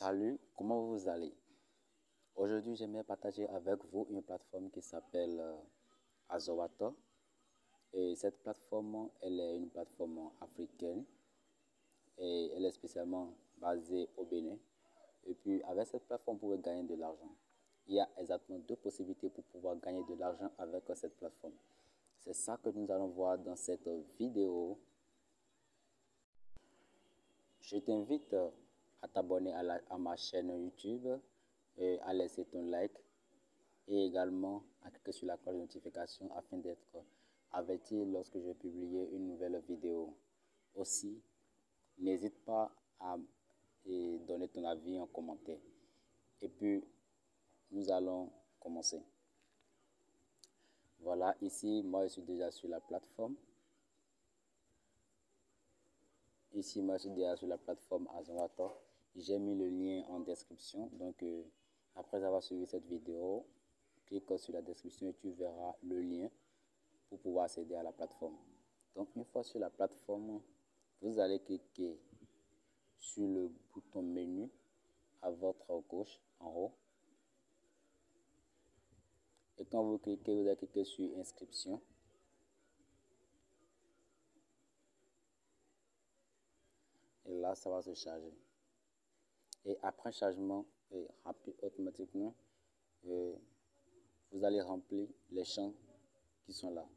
Salut, comment vous allez? Aujourd'hui, j'aimerais partager avec vous une plateforme qui s'appelle Azowato. Et cette plateforme, elle est une plateforme africaine et elle est spécialement basée au Bénin. Et puis, avec cette plateforme, vous pouvez gagner de l'argent. Il y a exactement deux possibilités pour pouvoir gagner de l'argent avec cette plateforme. C'est ça que nous allons voir dans cette vidéo. Je t'invite à t'abonner à ma chaîne YouTube, et à laisser ton like et également à cliquer sur la cloche de notification afin d'être averti lorsque je vais publier une nouvelle vidéo. Aussi, n'hésite pas à donner ton avis en commentaire. Et puis, nous allons commencer. Voilà, ici, moi je suis déjà sur la plateforme. Ici, moi je suis déjà sur la plateforme Azowato. J'ai mis le lien en description. Donc, après avoir suivi cette vidéo, clique sur la description et tu verras le lien pour pouvoir accéder à la plateforme. Donc, une fois sur la plateforme, vous allez cliquer sur le bouton menu à votre gauche en haut. Et quand vous cliquez, vous allez cliquer sur inscription. Et là, ça va se charger. Et après chargement, automatiquement, vous allez remplir les champs qui sont là.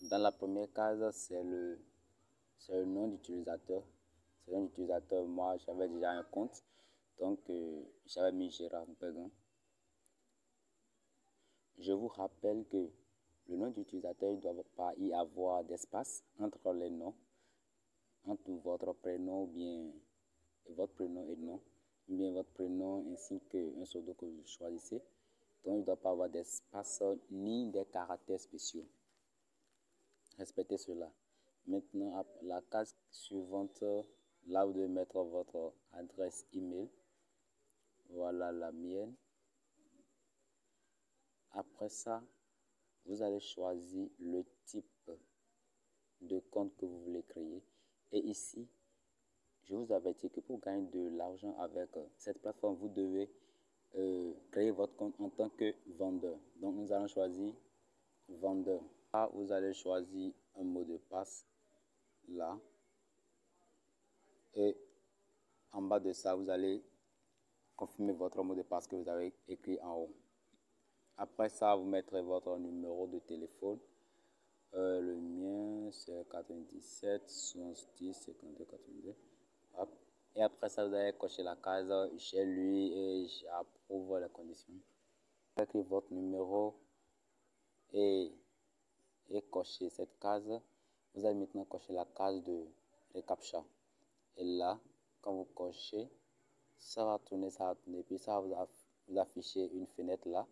Dans la première case, c'est le nom d'utilisateur. C'est le nom d'utilisateur. Moi, j'avais déjà un compte. Donc, j'avais mis Gérard Béguin. Je vous rappelle que le nom d'utilisateur, il ne doit pas y avoir d'espace entre les noms, entre votre prénom ou bien votre prénom et nom, ou bien votre prénom ainsi qu'un pseudo que vous choisissez. Donc, il ne doit pas avoir d'espace ni des caractères spéciaux. Respectez cela. Maintenant, la case suivante, là vous devez mettre votre adresse email. Voilà la mienne. Après ça, vous allez choisir le type de compte que vous voulez créer. Et ici, je vous avertis que pour gagner de l'argent avec cette plateforme, vous devez créer votre compte en tant que vendeur. Donc, nous allons choisir vendeur. Là, vous allez choisir un mot de passe. Là. Et en bas de ça, vous allez confirmer votre mot de passe que vous avez écrit en haut. Après ça, vous mettrez votre numéro de téléphone. Le mien, c'est 97 70 52 82. Hop. Et après ça, vous allez cocher la case chez lui et j'approuve les conditions. Vous écrivez votre numéro et cocher cette case. Vous allez maintenant cocher la case de reCAPTCHA. Et là, quand vous cochez, ça va tourner, puis ça va vous afficher une fenêtre là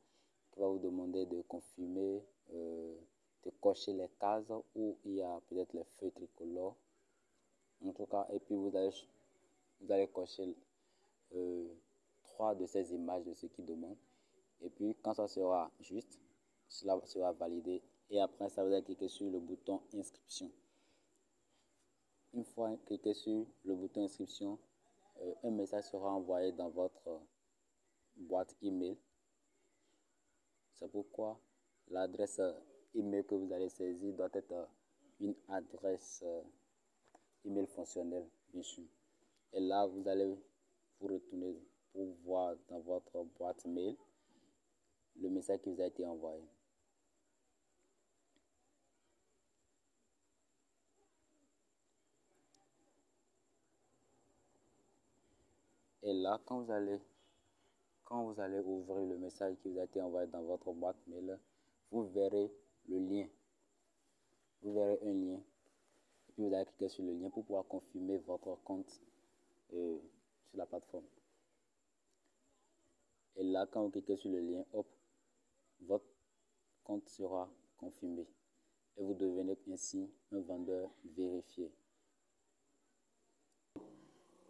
qui va vous demander de confirmer, de cocher les cases où il y a peut-être les feuilles tricolores. En tout cas, et puis vous allez cocher 3 de ces images de ce qui demande. Et puis quand ça sera juste, cela sera validé. Et après ça, vous allez cliquer sur le bouton inscription. Une fois cliqué sur le bouton inscription, un message sera envoyé dans votre boîte email. C'est pourquoi l'adresse email que vous allez saisir doit être une adresse email fonctionnelle, bien sûr. Et là, vous allez vous retourner pour voir dans votre boîte mail le message qui vous a été envoyé. Et là, quand vous allez ouvrir le message qui vous a été envoyé dans votre boîte mail, vous verrez le lien. Vous verrez un lien. Et puis vous allez cliquer sur le lien pour pouvoir confirmer votre compte sur la plateforme. Et là, quand vous cliquez sur le lien, hop, votre compte sera confirmé. Et vous devenez ainsi un vendeur vérifié.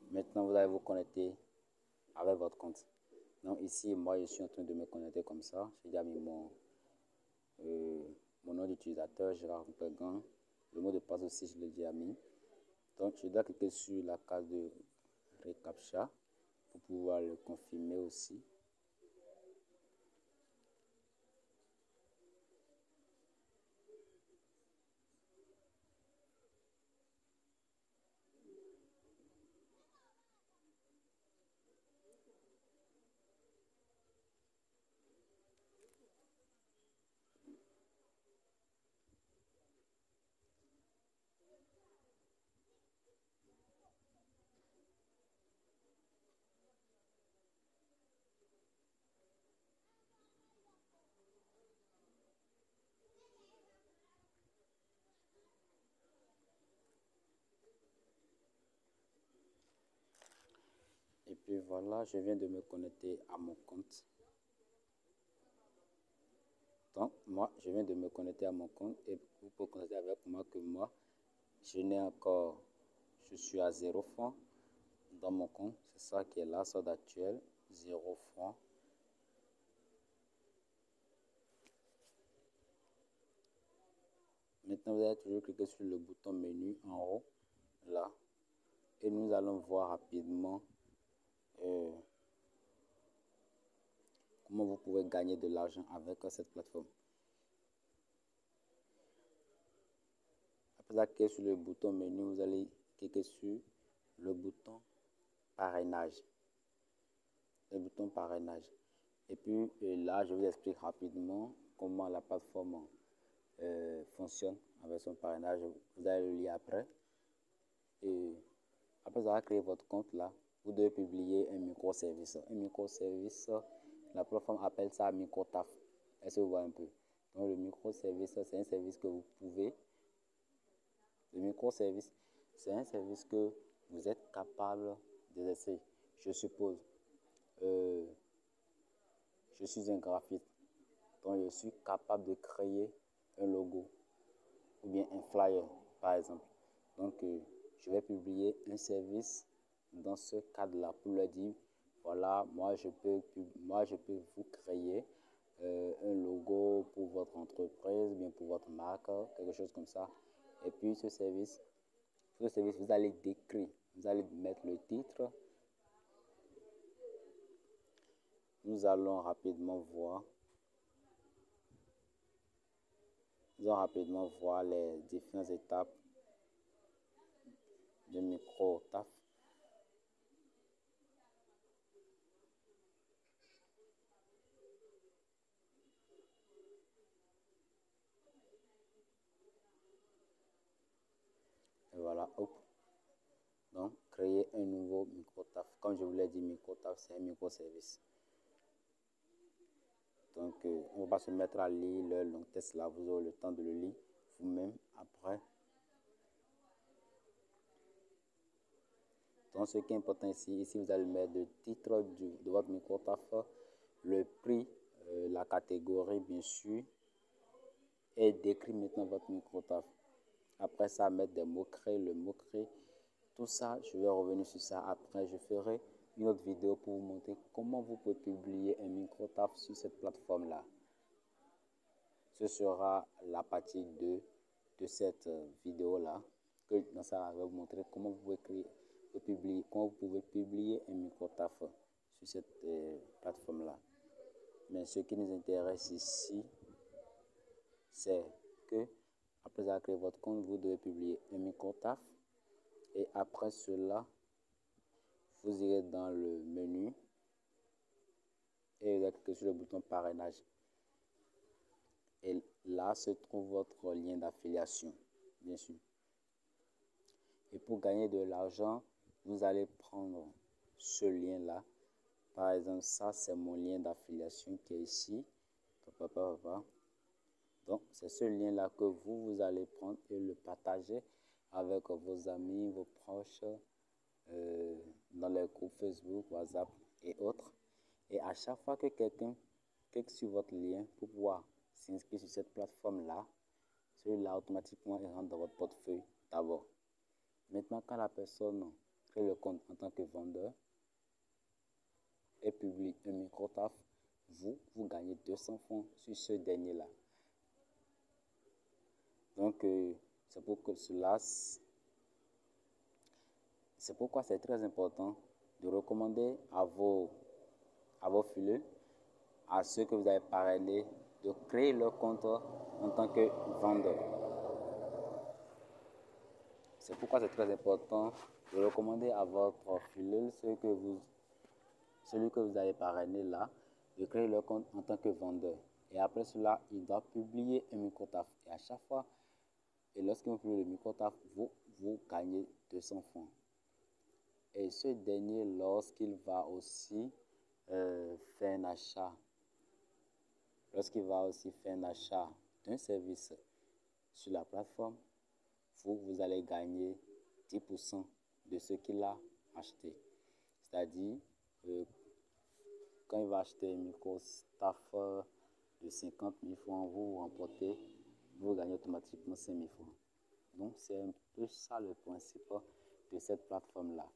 Maintenant, vous allez vous connecter avec votre compte. Donc ici, moi, je suis en train de me connecter comme ça. J'ai déjà mis mon nom d'utilisateur, Gérard Pégan. Le mot de passe aussi, je l'ai déjà mis. Donc, je dois cliquer sur la case de reCAPTCHA pour pouvoir le confirmer aussi. Et puis voilà, je viens de me connecter à mon compte. Donc, moi, je viens de me connecter à mon compte et vous pouvez constater avec moi que moi, je suis à 0 francs dans mon compte. C'est ça qui est là, solde actuel, 0 francs. Maintenant, vous allez toujours cliquer sur le bouton menu en haut, là. Et nous allons voir rapidement comment vous pouvez gagner de l'argent avec cette plateforme. Après cliquer sur le bouton menu, vous allez cliquer sur le bouton parrainage. Le bouton parrainage. Et puis là, je vous explique rapidement comment la plateforme fonctionne avec son parrainage. Vous allez le lire après. Et après avoir créé votre compte là, vous devez publier un microservice. Un microservice, la plateforme appelle ça microtaf. Est-ce que vous voyez un peu? Donc le microservice, c'est un service que vous pouvez. Le microservice, c'est un service que vous êtes capable d'exercer. Je suppose, je suis un graphiste, donc je suis capable de créer un logo ou bien un flyer, par exemple. Donc, je vais publier un service dans ce cadre-là pour leur dire, voilà, moi je peux vous créer un logo pour votre entreprise, bien pour votre marque, quelque chose comme ça. Et puis ce service, vous allez décrire, vous allez mettre le titre. Nous allons rapidement voir les différentes étapes de micro-taf. Et voilà, hop. Donc, créer un nouveau micro-taf. Comme je vous l'ai dit, micro-taf, c'est un microservice. Donc, on va se mettre à lire le long test là. Vous aurez le temps de le lire vous-même après. Donc, ce qui est important ici, vous allez mettre le titre de votre micro-taf, le prix, la catégorie, bien sûr, et décrire maintenant votre micro-taf. Après ça, mettre des mots-clés, le mot-clé. Tout ça, je vais revenir sur ça après. Je ferai une autre vidéo pour vous montrer comment vous pouvez publier un micro-taf sur cette plateforme-là. Ce sera la partie 2 de cette vidéo-là. Que dans ça, je vais vous montrer comment vous pouvez publier un micro-taf sur cette plateforme-là. Mais ce qui nous intéresse ici, c'est que après avoir créé votre compte, vous devez publier un micro-taf. Et après cela, vous irez dans le menu et vous allez cliquer sur le bouton parrainage. Et là se trouve votre lien d'affiliation, bien sûr. Et pour gagner de l'argent, vous allez prendre ce lien-là. Par exemple, ça, c'est mon lien d'affiliation qui est ici. Donc, c'est ce lien-là que vous allez prendre et le partager avec vos amis, vos proches, dans les groupes Facebook, WhatsApp et autres. Et à chaque fois que quelqu'un clique sur votre lien pour pouvoir s'inscrire sur cette plateforme-là, celui-là automatiquement il rentre dans votre portefeuille d'abord. Maintenant, quand la personne crée le compte en tant que vendeur, et publie un micro-taf, vous gagnez 200 francs sur ce dernier-là. Donc, c'est pourquoi c'est très important de recommander à vos fileux, à ceux que vous avez parrainés, de créer leur compte en tant que vendeur. C'est pourquoi c'est très important de recommander à votre fileux, celui que vous avez parrainé là, de créer leur compte en tant que vendeur. Et après cela, il doit publier un micro-taf. Et à chaque fois, et lorsqu'il publie le micro-taf, vous gagnez 200 francs. Et ce dernier, lorsqu'il va aussi faire un achat, d'un service sur la plateforme, vous allez gagner 10% de ce qu'il a acheté. C'est-à-dire, quand il va acheter un micro-taf de 50 000 francs, vous gagnez automatiquement 5 000 francs. Donc, c'est un peu ça le principe de cette plateforme-là.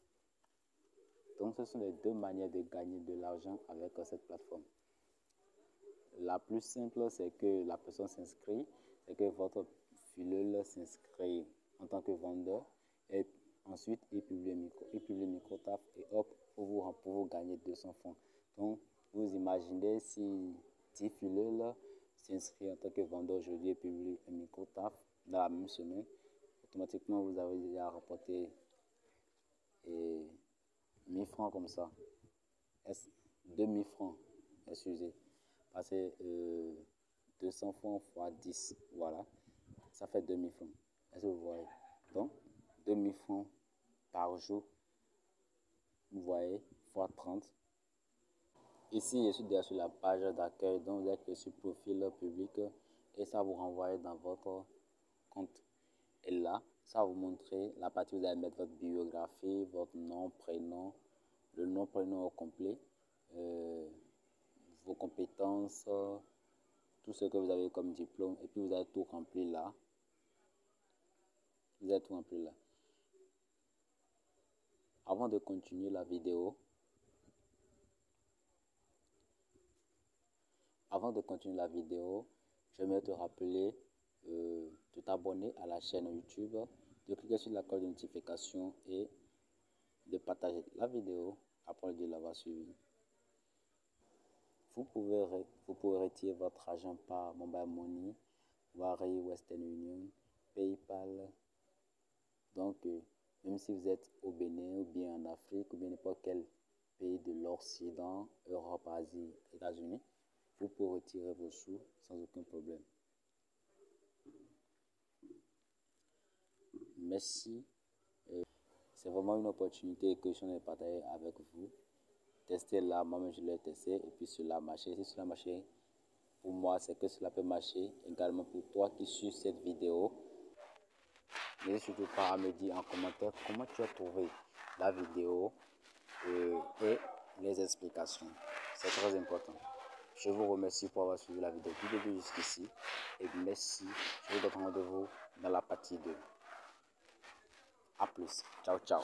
Donc, ce sont les deux manières de gagner de l'argent avec cette plateforme. La plus simple, c'est que la personne s'inscrit, c'est que votre fileux s'inscrit en tant que vendeur et ensuite il publie le micro-taf et hop, pour vous gagner 200 francs. Donc, vous imaginez si 10 fileux s'inscrivent en tant que vendeur aujourd'hui et publient un micro-taf dans la même semaine, automatiquement vous avez déjà rapporté 1000 francs comme ça. 2000 francs, excusez. Parce que 200 francs fois 10, voilà, ça fait 2000 francs. Est-ce que vous voyez? Donc, 2000 francs par jour, vous voyez, fois 30. Ici, je suis déjà sur la page d'accueil, donc vous êtes sur profil public et ça vous renvoie dans votre compte. Et là, ça va vous montrer la partie où vous allez mettre votre biographie, votre nom, prénom, le nom, prénom au complet, vos compétences, tout ce que vous avez comme diplôme, et puis vous avez tout rempli là. Avant de continuer la vidéo, j'aimerais te rappeler de t'abonner à la chaîne YouTube, de cliquer sur la cloche de notification et de partager la vidéo après de l'avoir suivi. Vous pouvez retirer votre argent par Mobile Money, Wari, Western Union, PayPal. Donc, même si vous êtes au Bénin ou bien en Afrique ou bien n'importe quel pays de l'Occident, Europe, Asie, États-Unis, vous pouvez retirer vos sous sans aucun problème. Merci. C'est vraiment une opportunité que je suis en train de partager avec vous. Testez-la, moi-même je l'ai testé et puis cela a marché. Si cela a marché pour moi, c'est que cela peut marcher également pour toi qui suis cette vidéo. N'hésite surtout pas à me dire en commentaire comment tu as trouvé la vidéo et les explications. C'est très important. Je vous remercie pour avoir suivi la vidéo du début jusqu'ici et merci. Je vous donne rendez-vous dans la partie 2. A plus. Ciao, ciao.